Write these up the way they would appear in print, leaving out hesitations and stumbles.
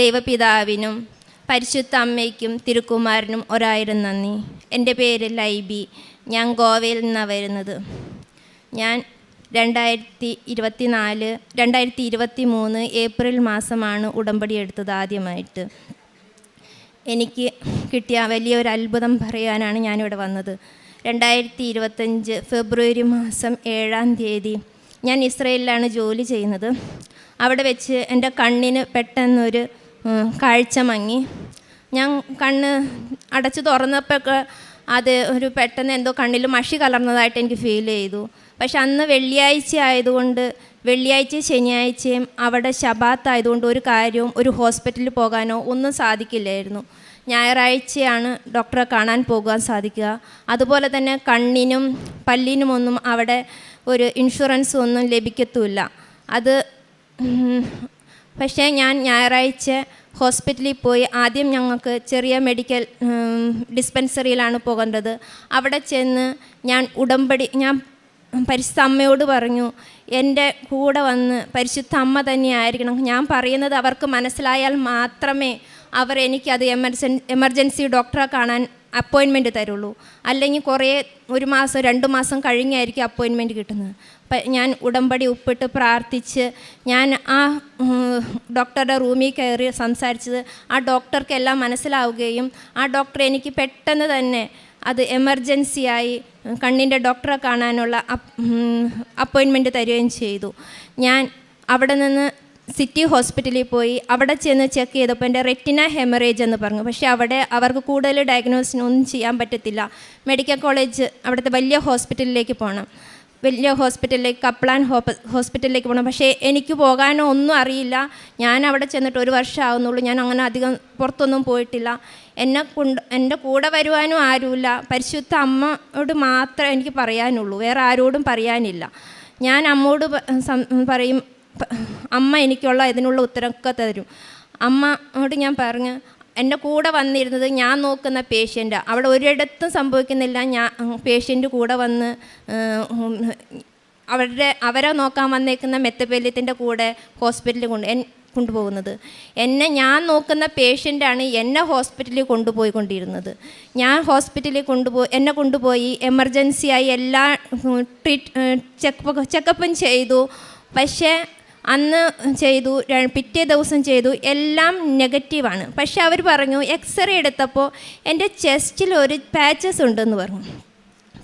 ദൈവപിതാവിനും പരിശുദ്ധ അമ്മയ്ക്കും തിരുക്കുമാരനും ഒരായിരം നന്ദി. എൻ്റെ പേര് ലൈബി. ഞാൻ ഗോവയിൽ നിന്നാണ് വരുന്നത്. ഞാൻ 2023 ഏപ്രിൽ മാസമാണ് ഉടമ്പടി എടുത്തത് ആദ്യമായിട്ട്. എനിക്ക് കിട്ടിയ വലിയൊരു അത്ഭുതം പറയാനാണ് ഞാനിവിടെ വന്നത്. 2025 ഫെബ്രുവരി മാസം 7-ാം തീയതി ഞാൻ ഇസ്രയേലിലാണ് ജോലി ചെയ്യുന്നത്. അവിടെ വെച്ച് എൻ്റെ കണ്ണിന് പെട്ടെന്നൊരു കാഴ്ച മങ്ങി. ഞാൻ കണ്ണ് അടച്ച് തുറന്നപ്പോൾ അത് ഒരു പെട്ടെന്ന് എന്തോ കണ്ണിൽ മഷി കലർന്നതായിട്ട് എനിക്ക് ഫീൽ ചെയ്തു. പക്ഷെ അന്ന് വെള്ളിയാഴ്ച ആയതുകൊണ്ട്, വെള്ളിയാഴ്ചയും ശനിയാഴ്ചയും അവിടെ ശബാത്ത് ആയതുകൊണ്ട് ഒരു കാര്യവും ഒരു ഹോസ്പിറ്റലിൽ പോകാനോ ഒന്നും സാധിക്കില്ലായിരുന്നു. ഞായറാഴ്ചയാണ് ഡോക്ടറെ കാണാൻ പോകാൻ സാധിക്കുക. അതുപോലെ തന്നെ കണ്ണിനും പല്ലിനുമൊന്നും അവിടെ ഒരു ഇൻഷുറൻസ് ഒന്നും ലഭിക്കത്തുമില്ല. അത് പക്ഷേ ഞാൻ ഞായറാഴ്ച ഹോസ്പിറ്റലിൽ പോയി. ആദ്യം ഞങ്ങൾക്ക് ചെറിയ മെഡിക്കൽ ഡിസ്പെൻസറിയിലാണ് പോകേണ്ടത്. അവിടെ ചെന്ന് ഞാൻ പരിശുദ്ധ അമ്മയോട് പറഞ്ഞു, എൻ്റെ കൂടെ വന്ന് പരിശുദ്ധ അമ്മ തന്നെയായിരിക്കണം. ഞാൻ പറയുന്നത് അവർക്ക് മനസ്സിലായാൽ മാത്രമേ അവർ എനിക്കത് എമർജൻസി ഡോക്ടറെ കാണാൻ അപ്പോയിൻമെൻറ്റ് തരുള്ളൂ. അല്ലെങ്കിൽ ഒരു മാസം 2 മാസം കഴിഞ്ഞായിരിക്കും അപ്പോയിൻമെൻറ്റ് കിട്ടുന്നത്. ഞാൻ ഉടമ്പടി ഉപ്പിട്ട് പ്രാർത്ഥിച്ച് ഞാൻ ആ ഡോക്ടറുടെ റൂമിൽ കയറി സംസാരിച്ചത് ആ ഡോക്ടർക്കെല്ലാം മനസ്സിലാവുകയും ആ ഡോക്ടർ എനിക്ക് പെട്ടെന്ന് തന്നെ അത് എമർജൻസിയായി കണ്ണിൻ്റെ ഡോക്ടറെ കാണാനുള്ള അപ്പോയിൻമെൻറ്റ് തരികയും ചെയ്തു. ഞാൻ അവിടെ നിന്ന് സിറ്റി ഹോസ്പിറ്റലിൽ പോയി. അവിടെ ചെന്ന് ചെക്ക് ചെയ്തപ്പോൾ എൻ്റെ റെറ്റിന ഹെമറേജ് എന്ന് പറഞ്ഞു. പക്ഷേ അവിടെ അവർക്ക് കൂടുതൽ ഡയഗ്നോസിനൊന്നും ചെയ്യാൻ പറ്റത്തില്ല. മെഡിക്കൽ കോളേജ് അവിടുത്തെ വലിയ ഹോസ്പിറ്റലിലേക്ക് പോകണം. വലിയ ഹോസ്പിറ്റലിലേക്ക് കപ്ലാൻ ഹോസ്പിറ്റലിലേക്ക് പോകണം. പക്ഷേ എനിക്ക് പോകാനോ ഒന്നും അറിയില്ല. ഞാൻ അവിടെ ചെന്നിട്ട് 1 വർഷം ആവുന്നുള്ളൂ. ഞാൻ അങ്ങനെ അധികം പുറത്തൊന്നും പോയിട്ടില്ല. എൻ്റെ കൂടെ വരുവാനും ആരുമില്ല. പരിശുദ്ധ അമ്മയോട് മാത്രമേ എനിക്ക് പറയാനുള്ളൂ, വേറെ ആരോടും പറയാനില്ല. ഞാൻ അമ്മയോട് പറയും, അമ്മ എനിക്കുള്ള ഇതിനുള്ള ഉത്തരമൊക്കെ തരും. അമ്മയോട് ഞാൻ പറഞ്ഞു, എൻ്റെ കൂടെ വന്നിരുന്നത് ഞാൻ നോക്കുന്ന പേഷ്യൻ്റാണ്. അവിടെ ഒരിടത്തും സംഭവിക്കുന്നില്ല. പേഷ്യൻ്റ് കൂടെ വന്ന് അവരെ നോക്കാൻ വന്നേക്കുന്ന മെത്തപ്പല്യത്തിൻ്റെ കൂടെ ഹോസ്പിറ്റലിൽ കൊണ്ടുപോകുന്നത്. ഞാൻ നോക്കുന്ന പേഷ്യൻ്റാണ് എന്നെ ഹോസ്പിറ്റലിൽ കൊണ്ടുപോയിക്കൊണ്ടിരുന്നത്. ഞാൻ ഹോസ്പിറ്റലിൽ എന്നെ കൊണ്ടുപോയി എമർജൻസിയായി എല്ലാ ചെക്കപ്പും ചെയ്തു. പക്ഷേ അന്ന് ചെയ്തു, പിറ്റേ ദിവസം ചെയ്തു, എല്ലാം നെഗറ്റീവാണ്. പക്ഷെ അവർ പറഞ്ഞു, എക്സ്റേ എടുത്തപ്പോൾ എൻ്റെ ചെസ്റ്റിൽ ഒരു പാച്ചസ് ഉണ്ടെന്ന് പറഞ്ഞു.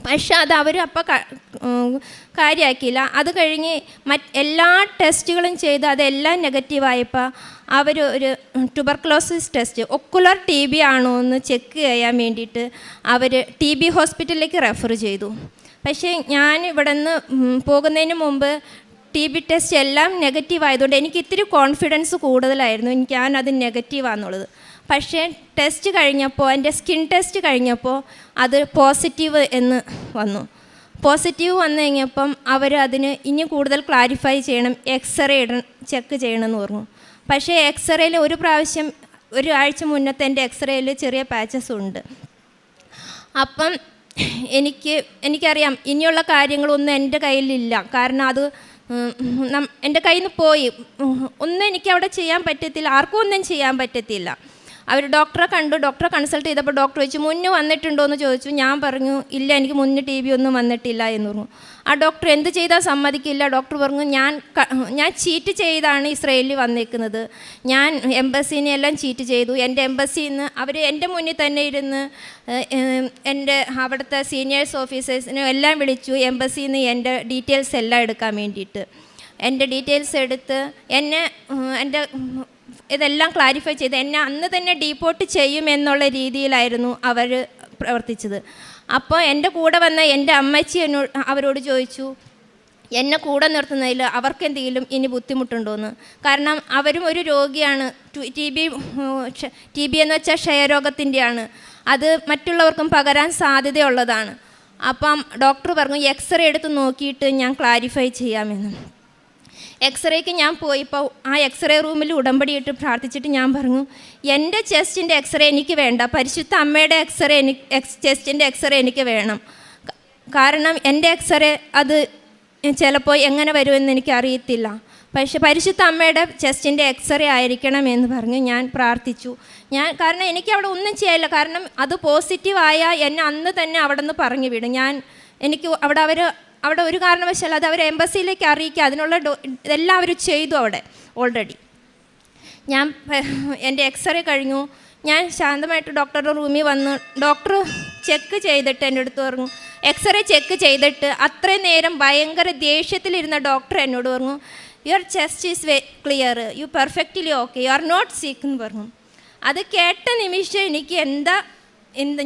പക്ഷെ അത് അവർ അപ്പോൾ കാര്യമാക്കിയില്ല. അത് കഴിഞ്ഞ് എല്ലാ ടെസ്റ്റുകളും ചെയ്ത് അതെല്ലാം നെഗറ്റീവായപ്പോൾ അവർ ഒരു ട്യൂബർക്ലോസിസ് ടെസ്റ്റ്, ഒക്കുലർ TB ആണോ എന്ന് ചെക്ക് ചെയ്യാൻ വേണ്ടിയിട്ട് അവർ TB ഹോസ്പിറ്റലിലേക്ക് റെഫർ ചെയ്തു. പക്ഷേ ഞാൻ ഇവിടെ നിന്ന് പോകുന്നതിന് മുമ്പ് TB ടെസ്റ്റ് എല്ലാം നെഗറ്റീവ് ആയതുകൊണ്ട് എനിക്ക് ഇത്തിരി കോൺഫിഡൻസ് കൂടുതലായിരുന്നു, ഞാനത് നെഗറ്റീവാണെന്നുള്ളത്. പക്ഷേ ടെസ്റ്റ് കഴിഞ്ഞപ്പോൾ, എൻ്റെ സ്കിൻ ടെസ്റ്റ് കഴിഞ്ഞപ്പോൾ അത് പോസിറ്റീവ് എന്ന് വന്നു. പോസിറ്റീവ് വന്നു കഴിഞ്ഞപ്പം അവർ അതിന് ഇനി കൂടുതൽ ക്ലാരിഫൈ ചെയ്യണം, എക്സ്റേ ചെക്ക് ചെയ്യണമെന്ന് പറഞ്ഞു. പക്ഷേ എക്സ്റേയിൽ ഒരു പ്രാവശ്യം 1 ആഴ്ച മുന്നത്തെ എൻ്റെ എക്സ്റേയിൽ ചെറിയ പാച്ചസ് ഉണ്ട്. അപ്പം എനിക്കറിയാം ഇനിയുള്ള കാര്യങ്ങളൊന്നും എൻ്റെ കയ്യിലില്ല. കാരണം അത് എൻ്റെ കയ്യിൽ നിന്ന് പോയി. ഒന്നും എനിക്കവിടെ ചെയ്യാൻ പറ്റത്തില്ല, ആർക്കും ഒന്നും ചെയ്യാൻ പറ്റത്തില്ല. അവർ ഡോക്ടറെ കൺസൾട്ട് ചെയ്തപ്പോൾ ഡോക്ടർ ചോദിച്ചു, മുന്നേ വന്നിട്ടുണ്ടോ എന്ന് ചോദിച്ചു. ഞാൻ പറഞ്ഞു, ഇല്ല, എനിക്ക് മുന്നേ TB ഒന്നും വന്നിട്ടില്ല എന്ന് പറഞ്ഞു. ആ ഡോക്ടർ എന്ത് ചെയ്താൽ സമ്മതിക്കില്ല. ഡോക്ടർ പറഞ്ഞു, ഞാൻ ചീറ്റ് ചെയ്താണ് ഇസ്രയേലിൽ വന്നേക്കുന്നത്. ഞാൻ എംബസീനെ എല്ലാം ചീറ്റ് ചെയ്തു. എൻ്റെ എംബസിയിൽ നിന്ന് അവർ എൻ്റെ മുന്നിൽ തന്നെ ഇരുന്ന് എൻ്റെ അവിടുത്തെ സീനിയേഴ്സ് ഓഫീസേഴ്സിനെ എല്ലാം വിളിച്ചു. എംബസിയിൽ നിന്ന് എൻ്റെ ഡീറ്റെയിൽസ് എല്ലാം എടുക്കാൻ വേണ്ടിയിട്ട് എൻ്റെ ഡീറ്റെയിൽസ് എടുത്ത് എൻ്റെ ഇതെല്ലാം ക്ലാരിഫൈ ചെയ്ത് എന്നെ അന്ന് തന്നെ ഡീപ്പോർട്ട് ചെയ്യുമെന്നുള്ള രീതിയിലായിരുന്നു അവർ പ്രവർത്തിച്ചത്. അപ്പോൾ എൻ്റെ കൂടെ വന്ന എൻ്റെ അമ്മച്ചി അവരോട് ചോദിച്ചു, എന്നെ കൂടെ നിർത്തുന്നതിൽ അവർക്കെന്തെങ്കിലും ഇനി ബുദ്ധിമുട്ടുണ്ടോയെന്ന്. കാരണം അവരും ഒരു രോഗിയാണ്. TB എന്ന് വെച്ചാൽ ക്ഷയരോഗത്തിൻ്റെയാണ്. അത് മറ്റുള്ളവർക്കും പകരാൻ സാധ്യതയുള്ളതാണ്. അപ്പം ഡോക്ടർ പറഞ്ഞു, എക്സ്റേ എടുത്ത് നോക്കിയിട്ട് ഞാൻ ക്ലാരിഫൈ ചെയ്യാമെന്ന്. എക്സ്റേക്ക് ഞാൻ പോയിപ്പോൾ ആ എക്സ്റേ റൂമിൽ ഉടമ്പടിയിട്ട് പ്രാർത്ഥിച്ചിട്ട് ഞാൻ പറഞ്ഞു, എൻ്റെ ചെസ്റ്റിൻ്റെ എക്സ്റേ എനിക്ക് വേണ്ട, പരിശുദ്ധ അമ്മയുടെ ചെസ്റ്റിൻ്റെ എക്സ്റേ എനിക്ക് വേണം. കാരണം എൻ്റെ എക്സ്റേ അത് ചിലപ്പോൾ എങ്ങനെ വരുമെന്ന് എനിക്കറിയത്തില്ല. പക്ഷേ പരിശുദ്ധ അമ്മയുടെ ചെസ്റ്റിൻ്റെ എക്സ്റേ ആയിരിക്കണം എന്ന് പറഞ്ഞ് ഞാൻ പ്രാർത്ഥിച്ചു. കാരണം എനിക്ക് അവിടെ ഒന്നും ചെയ്യാനില്ല. കാരണം അത് പോസിറ്റീവായ എന്നെ അന്ന് തന്നെ അവിടെ നിന്ന് പറഞ്ഞു വിടും. എനിക്ക് അവിടെ ഒരു കാരണവശാലും അത് അവർ എംബസിയിലേക്ക് അറിയിക്കുക, അതിനുള്ള എല്ലാവരും ചെയ്തു അവിടെ ഓൾറെഡി. എൻ്റെ എക്സ്റേ കഴിഞ്ഞു. ഞാൻ ശാന്തമായിട്ട് ഡോക്ടറുടെ റൂമിൽ വന്ന് ഡോക്ടർ ചെക്ക് ചെയ്തിട്ട് എൻ്റെ അടുത്ത് പറഞ്ഞു, എക്സ്റേ ചെക്ക് ചെയ്തിട്ട് അത്രയും നേരം ഭയങ്കര ദേഷ്യത്തിലിരുന്ന ഡോക്ടർ എന്നോട് പറഞ്ഞു, your chest is clear, you perfectly okay, you are not sick എന്ന് പറഞ്ഞു. അത് കേട്ട നിമിഷം എനിക്ക്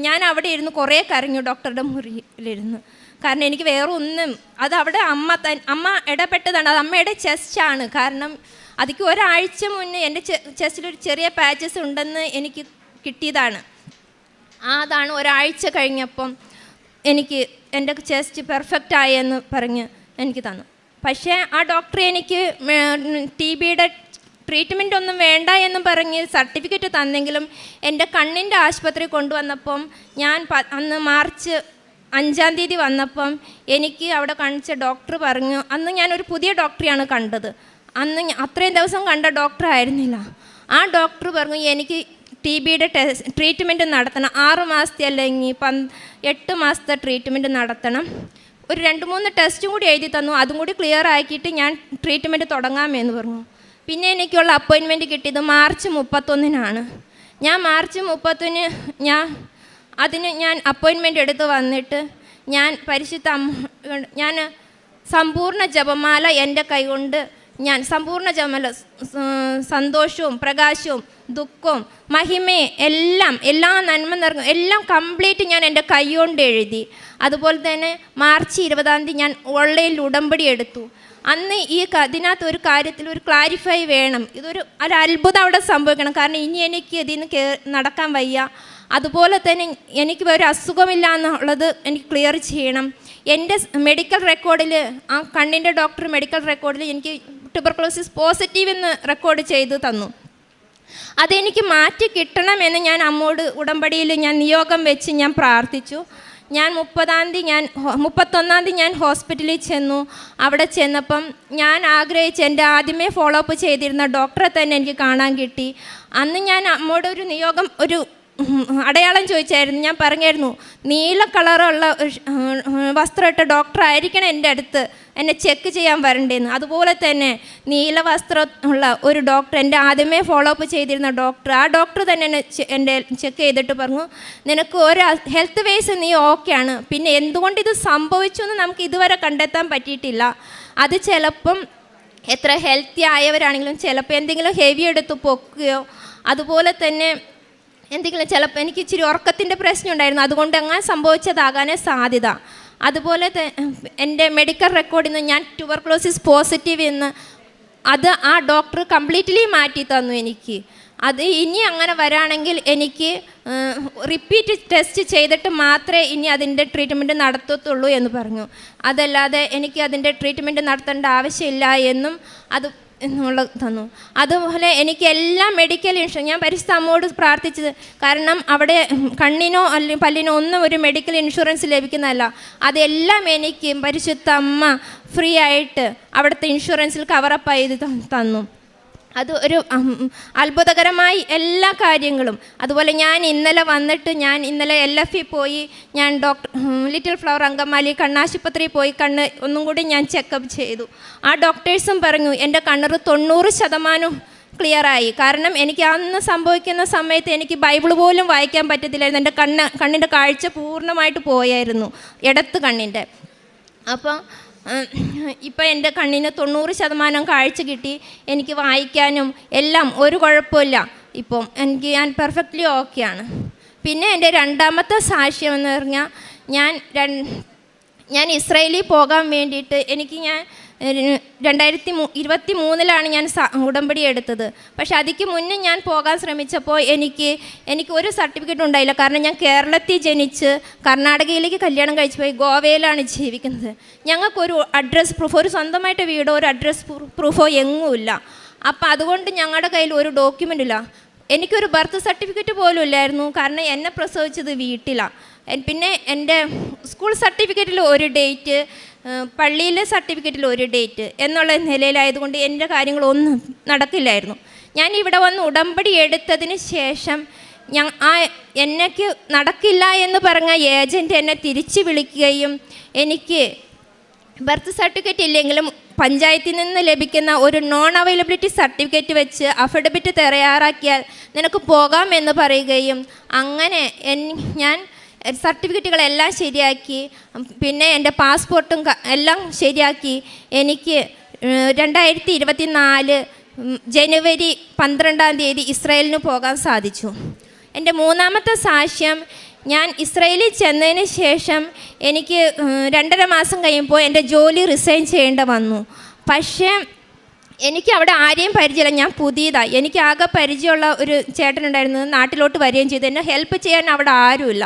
ഞാൻ അവിടെ ഇരുന്ന് കുറേ കരഞ്ഞു ഡോക്ടറുടെ മുറിയിലിരുന്ന്. കാരണം എനിക്ക് വേറെ ഒന്നും, അത് അവിടെ അമ്മ ഇടപെട്ടതാണ്. അത് അമ്മയുടെ ചെസ്റ്റാണ്. കാരണം അതിക്ക് ഒരാഴ്ച മുന്നേ എൻ്റെ ചെസ്റ്റിലൊരു ചെറിയ പാച്ചസ് ഉണ്ടെന്ന് എനിക്ക് കിട്ടിയതാണ്. അതാണ് ഒരാഴ്ച കഴിഞ്ഞപ്പം എനിക്ക് എൻ്റെ ചെസ്റ്റ് പെർഫെക്റ്റ് ആയെന്ന് പറഞ്ഞ് എനിക്ക് തന്നു. പക്ഷേ ആ ഡോക്ടർ എനിക്ക് TBയുടെ ട്രീറ്റ്മെൻ്റ് ഒന്നും വേണ്ട എന്നും പറഞ്ഞ് സർട്ടിഫിക്കറ്റ് തന്നെങ്കിലും എൻ്റെ കണ്ണിൻ്റെ ആശുപത്രി കൊണ്ടുവന്നപ്പം ഞാൻ അന്ന് മാർച്ച് 5-ാം തീയതി വന്നപ്പം എനിക്ക് അവിടെ കാണിച്ച ഡോക്ടർ പറഞ്ഞു, അന്ന് ഞാനൊരു പുതിയ ഡോക്ടറെയാണ് കണ്ടത്. അന്ന് അത്രയും ദിവസം കണ്ട ഡോക്ടർ ആയിരുന്നില്ല. ആ ഡോക്ടർ പറഞ്ഞു എനിക്ക് TBയുടെ ട്രീറ്റ്മെൻറ്റ് നടത്തണം, 6 മാസത്തെ അല്ലെങ്കിൽ 8 മാസത്തെ ട്രീറ്റ്മെൻറ്റ് നടത്തണം. ഒരു 2-3 ടെസ്റ്റും കൂടി എഴുതി തന്നു. അതും കൂടി ക്ലിയർ ആക്കിയിട്ട് ഞാൻ ട്രീറ്റ്മെൻറ്റ് തുടങ്ങാമെന്ന് പറഞ്ഞു. പിന്നെ എനിക്കുള്ള അപ്പോയിൻമെൻറ്റ് കിട്ടിയത് മാർച്ച് 31-നാണ്. ഞാൻ മാർച്ച് 30-ന് ഞാൻ അപ്പോയിൻമെൻ്റ് എടുത്ത് വന്നിട്ട് ഞാൻ സമ്പൂർണ്ണ ജപമാല എൻ്റെ കൈകൊണ്ട് സമ്പൂർണ്ണ ജപമാല, സന്തോഷവും പ്രകാശവും ദുഃഖവും മഹിമയും എല്ലാ നന്മ നിറഞ്ഞ എല്ലാം കംപ്ലീറ്റ് ഞാൻ എൻ്റെ കൈ കൊണ്ട് എഴുതി. അതുപോലെ തന്നെ മാർച്ച് 20-ാം തീയതി ഞാൻ ഓൺലൈനിൽ ഉടമ്പടി എടുത്തു. അന്ന് ഇതിനകത്ത് ഒരു കാര്യത്തിൽ ഒരു ക്ലാരിഫൈ വേണം. ഒരു അത്ഭുതം അവിടെ സംഭവിക്കണം. കാരണം ഇനി എനിക്ക് ഇതിന് നടക്കാൻ വയ്യ. അതുപോലെ തന്നെ എനിക്ക് ഒരു അസുഖമില്ല എന്നുള്ളത് എനിക്ക് ക്ലിയർ ചെയ്യണം. എൻ്റെ മെഡിക്കൽ റെക്കോർഡിൽ ആ കണ്ണിൻ്റെ ഡോക്ടർ മെഡിക്കൽ റെക്കോർഡിൽ എനിക്ക് ട്യൂബർകുലോസിസ് പോസിറ്റീവ് എന്ന് റെക്കോർഡ് ചെയ്ത് തന്നു. അതെനിക്ക് മാറ്റി കിട്ടണമെന്ന് ഞാൻ അമ്മോട് ഉടമ്പടിയിൽ ഞാൻ നിയോഗം വെച്ച് ഞാൻ പ്രാർത്ഥിച്ചു. ഞാൻ 31-ാം തീയതി ഞാൻ ഹോസ്പിറ്റലിൽ ചെന്നു. അവിടെ ചെന്നപ്പം ഞാൻ ആഗ്രഹിച്ച് എൻ്റെ ആദ്യമേ ഫോളോ അപ്പ് ചെയ്തിരുന്ന ഡോക്ടറെ തന്നെ എനിക്ക് കാണാൻ കിട്ടി. അന്ന് ഞാൻ അമ്മോട് ഒരു നിയോഗം, ഒരു അടയാളം ചോദിച്ചായിരുന്നു. ഞാൻ പറഞ്ഞായിരുന്നു, നീല കളറുള്ള വസ്ത്രം ഇട്ട ഡോക്ടറായിരിക്കണം എൻ്റെ അടുത്ത് എന്നെ ചെക്ക് ചെയ്യാൻ വരണ്ടേന്ന്. അതുപോലെ തന്നെ നീല വസ്ത്രം ഉള്ള ഒരു ഡോക്ടർ, എൻ്റെ ആദ്യമേ ഫോളോ അപ്പ് ചെയ്തിരുന്ന ഡോക്ടർ, ആ ഡോക്ടർ തന്നെ എൻ്റെ ചെക്ക് ചെയ്തിട്ട് പറഞ്ഞു, നിനക്ക് ഒരു ഹെൽത്ത് വൈസ് നീ ഓക്കെയാണ്. പിന്നെ എന്തുകൊണ്ട് ഇത് സംഭവിച്ചു എന്ന് നമുക്ക് ഇതുവരെ കണ്ടെത്താൻ പറ്റിയിട്ടില്ല. അത് ചിലപ്പം എത്ര ഹെൽത്തി ആയവരാണെങ്കിലും ചിലപ്പോൾ എന്തെങ്കിലും ഹെവി എടുത്ത് പൊക്കുകയോ, അതുപോലെ തന്നെ എന്തെങ്കിലും ചിലപ്പോൾ എനിക്ക് ഇച്ചിരി ഉറക്കത്തിൻ്റെ പ്രശ്നം ഉണ്ടായിരുന്നു, അതുകൊണ്ട് അങ്ങനെ സംഭവിച്ചതാകാനേ സാധ്യത. അതുപോലെ എൻ്റെ മെഡിക്കൽ റെക്കോർഡിൽ നിന്ന് ഞാൻ ട്യൂബർകുലോസിസ് പോസിറ്റീവ് എന്ന് ആ ഡോക്ടർ കംപ്ലീറ്റ്ലി മാറ്റി തന്നു എനിക്ക്. അത് ഇനി അങ്ങനെ വരാണെങ്കിൽ എനിക്ക് റിപ്പീറ്റ് ടെസ്റ്റ് ചെയ്തിട്ട് മാത്രമേ ഇനി അതിൻ്റെ ട്രീറ്റ്മെൻറ്റ് നടത്തത്തുള്ളൂ എന്ന് പറഞ്ഞു. അതല്ലാതെ എനിക്ക് അതിൻ്റെ ട്രീറ്റ്മെൻറ്റ് നടത്തേണ്ട ആവശ്യമില്ല എന്നും എന്നുള്ളത് തന്നു. അതുപോലെ എനിക്ക് എല്ലാ മെഡിക്കൽ ഇൻഷുറൻസ് ഞാൻ പരിശുദ്ധ അമ്മയോട് പ്രാർത്ഥിച്ചത്, കാരണം അവിടെ കണ്ണിനോ അല്ലെങ്കിൽ പല്ലിനോ ഒന്നും ഒരു മെഡിക്കൽ ഇൻഷുറൻസ് ലഭിക്കുന്നതല്ല. അതെല്ലാം എനിക്ക് പരിശുദ്ധ അമ്മ ഫ്രീ ആയിട്ട് അവിടുത്തെ ഇൻഷുറൻസിൽ കവറപ്പ് ചെയ്ത് തന്നു. അത് ഒരു അത്ഭുതകരമായി എല്ലാ കാര്യങ്ങളും. അതുപോലെ ഞാൻ ഇന്നലെ LFE പോയി, ഞാൻ ലിറ്റിൽ ഫ്ലവർ അങ്കമാലി കണ്ണാശുപത്രിയിൽ പോയി കണ്ണ് ഒന്നും കൂടി ഞാൻ ചെക്കപ്പ് ചെയ്തു. ആ ഡോക്ടേഴ്സും പറഞ്ഞു എൻ്റെ കണ്ണറ് 90% ക്ലിയറായി. കാരണം എനിക്ക് അന്ന് സംഭവിക്കുന്ന സമയത്ത് എനിക്ക് ബൈബിൾ പോലും വായിക്കാൻ പറ്റത്തില്ലായിരുന്നു. എൻ്റെ കണ്ണിൻ്റെ കാഴ്ച പൂർണ്ണമായിട്ട് പോയായിരുന്നു, ഇടത്ത് കണ്ണിൻ്റെ. അപ്പോൾ ഇപ്പം എൻ്റെ കണ്ണിന് 90% കാഴ്ച കിട്ടി. എനിക്ക് വായിക്കാനും എല്ലാം ഒരു കുഴപ്പമില്ല. ഇപ്പം ഞാൻ പെർഫെക്റ്റ്ലി ഓക്കെയാണ്. പിന്നെ എൻ്റെ രണ്ടാമത്തെ സാക്ഷ്യം എന്ന് പറഞ്ഞാൽ ഞാൻ ഇസ്രായേലിൽ പോകാൻ വേണ്ടിയിട്ട് ഞാൻ 2023 ഞാൻ ഉടമ്പടി എടുത്തത്. പക്ഷെ അതിക്ക് മുന്നേ ഞാൻ പോകാൻ ശ്രമിച്ചപ്പോൾ എനിക്ക് ഒരു സർട്ടിഫിക്കറ്റ് ഉണ്ടായില്ല. കാരണം ഞാൻ കേരളത്തിൽ ജനിച്ച് കർണാടകയിലേക്ക് കല്യാണം കഴിച്ച് പോയി ഗോവയിലാണ് ജീവിക്കുന്നത്. ഞങ്ങൾക്കൊരു അഡ്രസ് പ്രൂഫ്, ഒരു സ്വന്തമായിട്ട് വീടോ ഒരു അഡ്രസ് പ്രൂഫോ എങ്ങുമില്ല. അപ്പം അതുകൊണ്ട് ഞങ്ങളുടെ കയ്യിൽ ഒരു ഡോക്യുമെൻ്റ് ഇല്ല. എനിക്കൊരു ബർത്ത് സർട്ടിഫിക്കറ്റ് പോലും ഇല്ലായിരുന്നു. കാരണം എന്നെ പ്രസവിച്ചത് വീട്ടിലാണ്. പിന്നെ എൻ്റെ സ്കൂൾ സർട്ടിഫിക്കറ്റിൽ ഒരു ഡേറ്റ്, പള്ളിയിലെ സർട്ടിഫിക്കറ്റിൽ ഒരു ഡേറ്റ് എന്നുള്ള നിലയിലായതുകൊണ്ട് എൻ്റെ കാര്യങ്ങളൊന്നും നടക്കില്ലായിരുന്നു. ഞാൻ ഇവിടെ വന്ന് ഉടമ്പടി എടുത്തതിന് ശേഷം എനിക്ക് നടക്കില്ല എന്ന് പറഞ്ഞ ഏജൻറ്റ് എന്നെ തിരിച്ച് വിളിക്കുകയും എനിക്ക് ബർത്ത് സർട്ടിഫിക്കറ്റ് ഇല്ലെങ്കിലും പഞ്ചായത്തിൽ നിന്ന് ലഭിക്കുന്ന ഒരു നോൺ അവൈലബിലിറ്റി സർട്ടിഫിക്കറ്റ് വെച്ച് അഫിഡവിറ്റ് തയ്യാറാക്കിയാൽ നിനക്ക് പോകാമെന്ന് പറയുകയും അങ്ങനെ ഞാൻ സർട്ടിഫിക്കറ്റുകളെല്ലാം ശരിയാക്കി, പിന്നെ എൻ്റെ പാസ്പോർട്ടും എല്ലാം ശരിയാക്കി എനിക്ക് 2024 ജനുവരി 12 ഇസ്രായേലിന് പോകാൻ സാധിച്ചു. എൻ്റെ മൂന്നാമത്തെ സാക്ഷ്യം, ഞാൻ ഇസ്രായേലിൽ ചെന്നതിന് ശേഷം എനിക്ക് 2.5 മാസം കഴിയുമ്പോൾ എൻ്റെ ജോലി റിസൈൻ ചെയ്യേണ്ട വന്നു. പക്ഷേ എനിക്ക് അവിടെ ആരെയും പരിചയമില്ല, ഞാൻ പുതിയതാണ്. എനിക്ക് ആകെ പരിചയമുള്ള ഒരു ചേട്ടനുണ്ടായിരുന്നു, നാട്ടിലോട്ട് വരികയും ചെയ്തു. എന്നെ ഹെൽപ്പ് ചെയ്യാൻ അവിടെ ആരുമില്ല.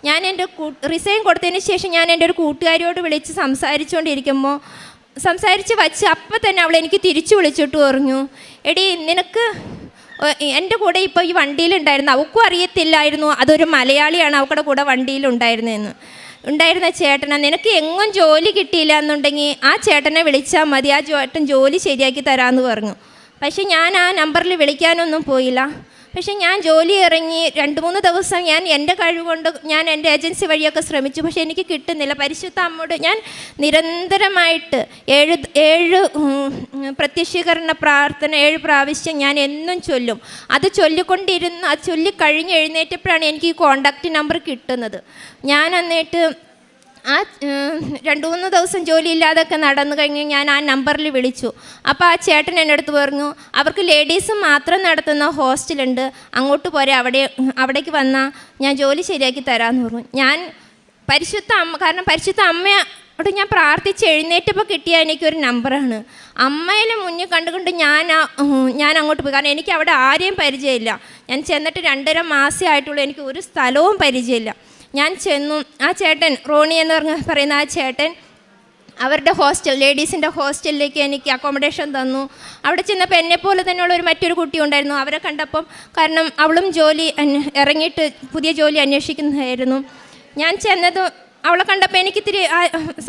ഞാൻ എൻ്റെ റിസൈൻ കൊടുത്തതിന് ശേഷം ഞാൻ എൻ്റെ ഒരു കൂട്ടുകാരിയോട് വിളിച്ച് സംസാരിച്ച് വച്ച് അപ്പം തന്നെ അവൾ എനിക്ക് തിരിച്ചു വിളിച്ചിട്ട് പറഞ്ഞു, എടി നിനക്ക് എൻ്റെ കൂടെ ഇപ്പോൾ ഈ വണ്ടിയിലുണ്ടായിരുന്നു, അവൾക്കും അറിയത്തില്ലായിരുന്നു അതൊരു മലയാളിയാണ് അവളുടെ കൂടെ ഉണ്ടായിരുന്ന ചേട്ടനെ, നിനക്ക് എങ്ങും ജോലി കിട്ടിയില്ല എന്നുണ്ടെങ്കിൽ ആ ചേട്ടനെ വിളിച്ചാൽ മതി, ആ ചേട്ടൻ ജോലി ശരിയാക്കി തരാമെന്ന് പറഞ്ഞു. പക്ഷേ ഞാൻ ആ നമ്പറിൽ വിളിക്കാനൊന്നും പോയില്ല. പക്ഷേ ഞാൻ ജോലി ഇറങ്ങി 2-3 ദിവസം ഞാൻ എൻ്റെ കഴിവുകൊണ്ട് ഞാൻ എൻ്റെ ഏജൻസി വഴിയൊക്കെ ശ്രമിച്ചു. പക്ഷേ എനിക്ക് കിട്ടുന്നില്ല. പരിശുദ്ധ അമ്മയോട് ഞാൻ നിരന്തരമായിട്ട് 7 പ്രത്യക്ഷീകരണ പ്രാർത്ഥന 7 പ്രാവശ്യം ഞാൻ എന്നും ചൊല്ലും. അത് ചൊല്ലിക്കഴിഞ്ഞ് എഴുന്നേറ്റപ്പോഴാണ് എനിക്ക് ഈ കോണ്ടാക്റ്റ് നമ്പർ കിട്ടുന്നത്. ഞാൻ എന്നിട്ട് ആ 2-3 ദിവസം ജോലിയില്ലാതൊക്കെ നടന്നു കഴിഞ്ഞ് ഞാൻ ആ നമ്പറിൽ വിളിച്ചു. അപ്പോൾ ആ ചേട്ടൻ എൻ്റെ അടുത്ത് പറഞ്ഞു, അവർക്ക് ലേഡീസ് മാത്രം നടത്തുന്ന ഹോസ്റ്റലുണ്ട്, അങ്ങോട്ട് പോരെ, അവിടേക്ക് വന്നാൽ ഞാൻ ജോലി ശരിയാക്കി തരാമെന്ന് പറഞ്ഞു. ഞാൻ പരിശുദ്ധ അമ്മയോട് ഞാൻ പ്രാർത്ഥിച്ച് എഴുന്നേറ്റപ്പോൾ കിട്ടിയ എനിക്കൊരു നമ്പറാണ്. അമ്മയിലെ മുന്നിൽ കണ്ടുകൊണ്ട് ഞാൻ അങ്ങോട്ട് പോയി. കാരണം എനിക്ക് അവിടെ ആരെയും പരിചയമില്ല. ഞാൻ ചെന്നിട്ട് 2.5 മാസമേ ആയിട്ടുള്ളൂ. എനിക്ക് ഒരു സ്ഥലവും പരിചയമില്ല. ഞാൻ ചെന്നു. ആ ചേട്ടൻ റോണി എന്ന് പറയുന്ന ആ ചേട്ടൻ അവരുടെ ലേഡീസിൻ്റെ ഹോസ്റ്റലിലേക്ക് എനിക്ക് അക്കോമഡേഷൻ തന്നു. അവിടെ ചെന്നപ്പോൾ എന്നെപ്പോലെ തന്നെയുള്ള മറ്റൊരു കുട്ടി ഉണ്ടായിരുന്നു. അവരെ കണ്ടപ്പം, കാരണം അവളും ഇറങ്ങിയിട്ട് പുതിയ ജോലി അന്വേഷിക്കുന്നതായിരുന്നു. ഞാൻ ചെന്നത് അവളെ കണ്ടപ്പോൾ എനിക്കിത്തിരി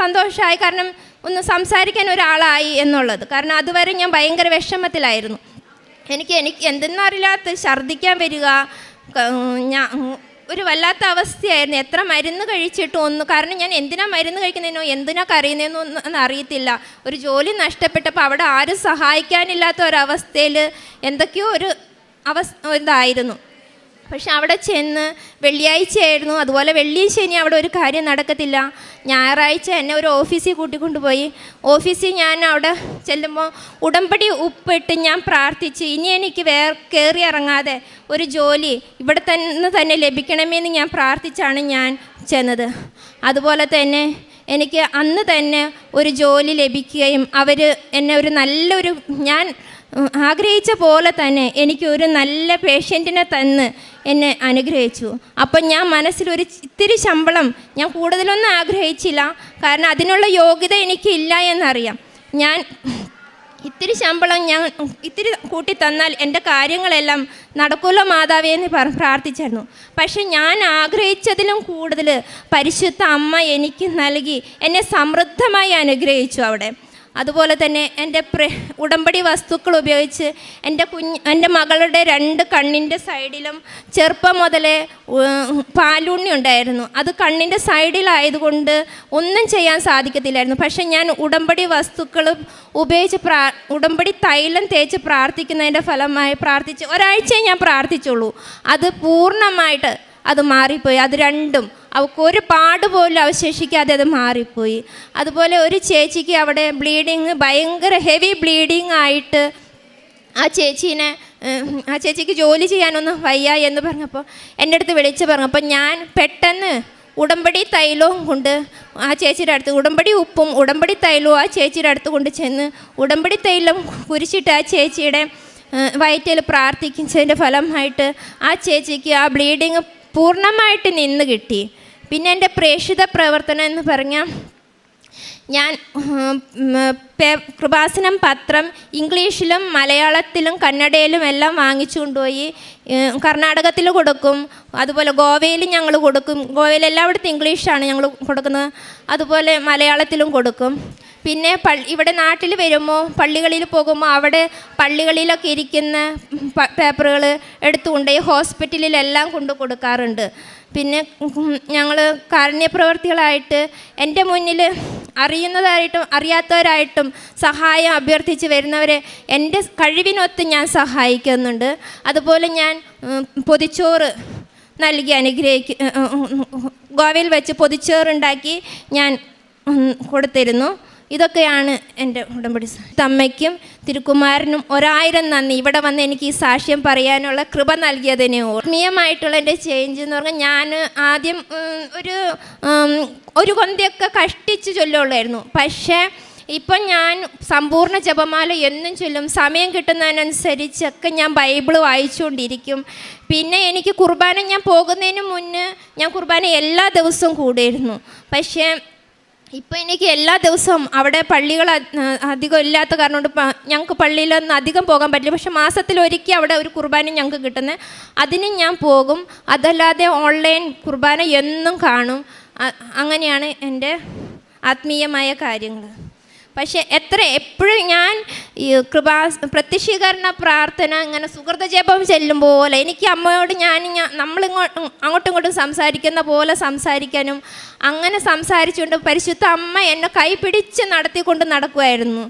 സന്തോഷമായി. കാരണം ഒന്ന് സംസാരിക്കാൻ ഒരാളായി എന്നുള്ളത്. കാരണം അതുവരെ ഞാൻ ഭയങ്കര വിഷമത്തിലായിരുന്നു. എനിക്ക് എന്തെന്നറിയില്ലാത്ത ഛർദ്ദിക്കാൻ വരിക, ഒരു വല്ലാത്ത അവസ്ഥയായിരുന്നു. എത്ര മരുന്ന് കഴിച്ചിട്ടും കാരണം ഞാൻ എന്തിനാ മരുന്ന് കഴിക്കുന്നതിനോ എന്തിനാ കരയുന്നതെന്നോ ഒന്നും അറിയത്തില്ല. ഒരു ജോലി നഷ്ടപ്പെട്ടപ്പോൾ അവിടെ ആരും സഹായിക്കാനില്ലാത്ത ഒരവസ്ഥയിൽ എന്തൊക്കെയോ ഇതായിരുന്നു. പക്ഷെ അവിടെ ചെന്ന് വെള്ളിയാഴ്ചയായിരുന്നു. അതുപോലെ വെള്ളിയും ശനി അവിടെ ഒരു കാര്യം നടക്കത്തില്ല. ഞായറാഴ്ച എന്നെ ഒരു ഓഫീസിൽ കൂട്ടിക്കൊണ്ടുപോയി. ഓഫീസിൽ ഞാൻ അവിടെ ചെല്ലുമ്പോൾ ഉടമ്പടി ഉപ്പിട്ട് ഞാൻ പ്രാർത്ഥിച്ച് ഇനി എനിക്ക് കയറി ഇറങ്ങാതെ ഒരു ജോലി ഇവിടെ തന്നെ ലഭിക്കണമെന്ന് ഞാൻ പ്രാർത്ഥിച്ചാണ് ഞാൻ ചെന്നത്. അതുപോലെ തന്നെ എനിക്ക് അന്ന് തന്നെ ഒരു ജോലി ലഭിക്കുകയും അവർ എന്നെ ഞാൻ ആഗ്രഹിച്ച പോലെ തന്നെ എനിക്കൊരു നല്ല പേഷ്യൻറ്റിനെ തന്ന് എന്നെ അനുഗ്രഹിച്ചു. അപ്പം ഞാൻ മനസ്സിലൊരു ഇത്തിരി ശമ്പളം ഞാൻ കൂടുതലൊന്നും ആഗ്രഹിച്ചില്ല. കാരണം അതിനുള്ള യോഗ്യത എനിക്കില്ല എന്നറിയാം. ഞാൻ ഇത്തിരി ശമ്പളം ഇത്തിരി കൂട്ടി തന്നാൽ എൻ്റെ കാര്യങ്ങളെല്ലാം നടക്കുമല്ലോ മാതാവേ എന്ന് പ്രാർത്ഥിച്ചായിരുന്നു. പക്ഷെ ഞാൻ ആഗ്രഹിച്ചതിലും കൂടുതൽ പരിശുദ്ധ അമ്മ എനിക്ക് നൽകി എന്നെ സമൃദ്ധമായി അനുഗ്രഹിച്ചു അവിടെ. അതുപോലെ തന്നെ എൻ്റെ ഉടമ്പടി വസ്തുക്കൾ ഉപയോഗിച്ച് എൻ്റെ മകളുടെ 2 കണ്ണിൻ്റെ സൈഡിലും ചെറുപ്പം മുതലേ പാലുണ്ണി ഉണ്ടായിരുന്നു. അത് കണ്ണിൻ്റെ സൈഡിലായതുകൊണ്ട് ഒന്നും ചെയ്യാൻ സാധിക്കത്തില്ലായിരുന്നു. പക്ഷേ ഞാൻ ഉടമ്പടി വസ്തുക്കൾ ഉപയോഗിച്ച് ഉടമ്പടി തൈലം തേച്ച് പ്രാർത്ഥിക്കുന്നതിൻ്റെ ഫലമായി ഒരാഴ്ചയെ ഞാൻ പ്രാർത്ഥിച്ചുള്ളൂ. അത് പൂർണ്ണമായിട്ട് അത് മാറിപ്പോയി. അത് രണ്ടും അവൾക്കൊരു പാട് പോലും അവശേഷിക്കാതെ അത് മാറിപ്പോയി. അതുപോലെ ഒരു ചേച്ചിക്ക് അവിടെ ഭയങ്കര ഹെവി ബ്ലീഡിങ് ആയിട്ട് ആ ചേച്ചിക്ക് ജോലി ചെയ്യാനൊന്നും വയ്യ എന്ന് പറഞ്ഞപ്പോൾ എൻ്റെ അടുത്ത് വിളിച്ച് പറഞ്ഞപ്പോൾ ഞാൻ പെട്ടെന്ന് ഉടമ്പടി തൈലവും കൊണ്ട് ആ ചേച്ചിയുടെ അടുത്ത് ഉടമ്പടി ഉപ്പും ഉടമ്പടി തൈലവും ആ ചേച്ചിയുടെ അടുത്ത് കൊണ്ട് ചെന്ന് ഉടമ്പടി തൈലം കുരിച്ചിട്ട് ആ ചേച്ചിയുടെ വയറ്റിൽ പ്രാർത്ഥിക്കുന്നതിൻ്റെ ഫലമായിട്ട് ആ ചേച്ചിക്ക് ആ ബ്ലീഡിങ് പൂർണ്ണമായിട്ട് നിന്ന് കിട്ടി. പിന്നെ എൻ്റെ പ്രേക്ഷിത പ്രവർത്തനം എന്ന് പറഞ്ഞാൽ ഞാൻ കൃപാസനം പത്രം ഇംഗ്ലീഷിലും മലയാളത്തിലും കന്നഡയിലും എല്ലാം വാങ്ങിച്ചു കൊണ്ടുപോയി കർണാടകത്തിൽ കൊടുക്കും. അതുപോലെ ഗോവയിൽ ഞങ്ങൾ കൊടുക്കും. ഗോവയിൽ എല്ലായിടത്തും ഇംഗ്ലീഷാണ് ഞങ്ങൾ കൊടുക്കുന്നത്. അതുപോലെ മലയാളത്തിലും കൊടുക്കും. പിന്നെ ഇവിടെ നാട്ടിൽ വരുമ്പോൾ പള്ളികളിൽ പോകുമ്പോൾ അവിടെ പള്ളികളിലൊക്കെ ഇരിക്കുന്ന പേപ്പറുകൾ എടുത്തുകൊണ്ടുപോയി ഹോസ്പിറ്റലിലെല്ലാം കൊണ്ടു കൊടുക്കാറുണ്ട്. പിന്നെ ഞങ്ങൾ കാരുണ്യപ്രവർത്തികളായിട്ട് എൻ്റെ മുന്നിൽ അറിയുന്നതായിട്ടും അറിയാത്തവരായിട്ടും സഹായം അഭ്യർത്ഥിച്ച് വരുന്നവരെ എൻ്റെ കഴിവിനൊത്ത് ഞാൻ സഹായിക്കുന്നുണ്ട്. അതുപോലെ ഞാൻ പൊതിച്ചോറ് നൽകി ഗോവയിൽ വെച്ച് പൊതിച്ചോറുണ്ടാക്കി ഞാൻ കൊടുത്തിരുന്നു. ഇതൊക്കെയാണ് എൻ്റെ ഉടമ്പടി. അമ്മയ്ക്കും തിരുക്കുമാരനും 1000 നന്ദി. ഇവിടെ വന്ന് എനിക്ക് ഈ സാക്ഷ്യം പറയാനുള്ള കൃപ നൽകിയതിനെ. ആത്മീയമായിട്ടുള്ള എൻ്റെ ചേഞ്ച് എന്ന് പറഞ്ഞാൽ ഞാൻ ആദ്യം ഒരു കൊന്തയൊക്കെ കഷ്ടിച്ച് ചൊല്ലുള്ളായിരുന്നു. പക്ഷേ ഇപ്പം ഞാൻ സമ്പൂർണ്ണ ജപമാല എന്നും ചൊല്ലും. സമയം കിട്ടുന്നതിനനുസരിച്ചൊക്കെ ഞാൻ ബൈബിൾ വായിച്ചുകൊണ്ടിരിക്കും. പിന്നെ എനിക്ക് കുർബാന ഞാൻ പോകുന്നതിന് മുന്നേ ഞാൻ കുർബാന എല്ലാ ദിവസവും കൂടിയിരുന്നു. പക്ഷേ ഇപ്പം എനിക്ക് എല്ലാ ദിവസവും അവിടെ പള്ളികൾ അധികം ഇല്ലാത്ത കാരണം കൊണ്ട് ഞങ്ങൾക്ക് പള്ളിയിലൊന്നും അധികം പോകാൻ പറ്റില്ല. പക്ഷെ മാസത്തിലൊരിക്കൽ അവിടെ ഒരു കുർബാന ഞങ്ങൾക്ക് കിട്ടുന്നത്, അതിനും ഞാൻ പോകും. അതല്ലാതെ ഓൺലൈൻ കുർബാന എന്നും കാണും. അങ്ങനെയാണ് എൻ്റെ ആത്മീയമായ കാര്യങ്ങൾ. പക്ഷേ എപ്പോഴും ഞാൻ ഈ പ്രത്യക്ഷീകരണ പ്രാർത്ഥന ഇങ്ങനെ സുഹൃത ജപം ചെല്ലും പോലെ എനിക്ക് അമ്മയോട് അങ്ങോട്ടും ഇങ്ങോട്ടും സംസാരിക്കുന്ന പോലെ സംസാരിക്കാനും അങ്ങനെ സംസാരിച്ചുകൊണ്ട് പരിശുദ്ധ അമ്മ എന്നെ കൈപിടിച്ച് നടത്തിക്കൊണ്ട് നടക്കുമായിരുന്നു.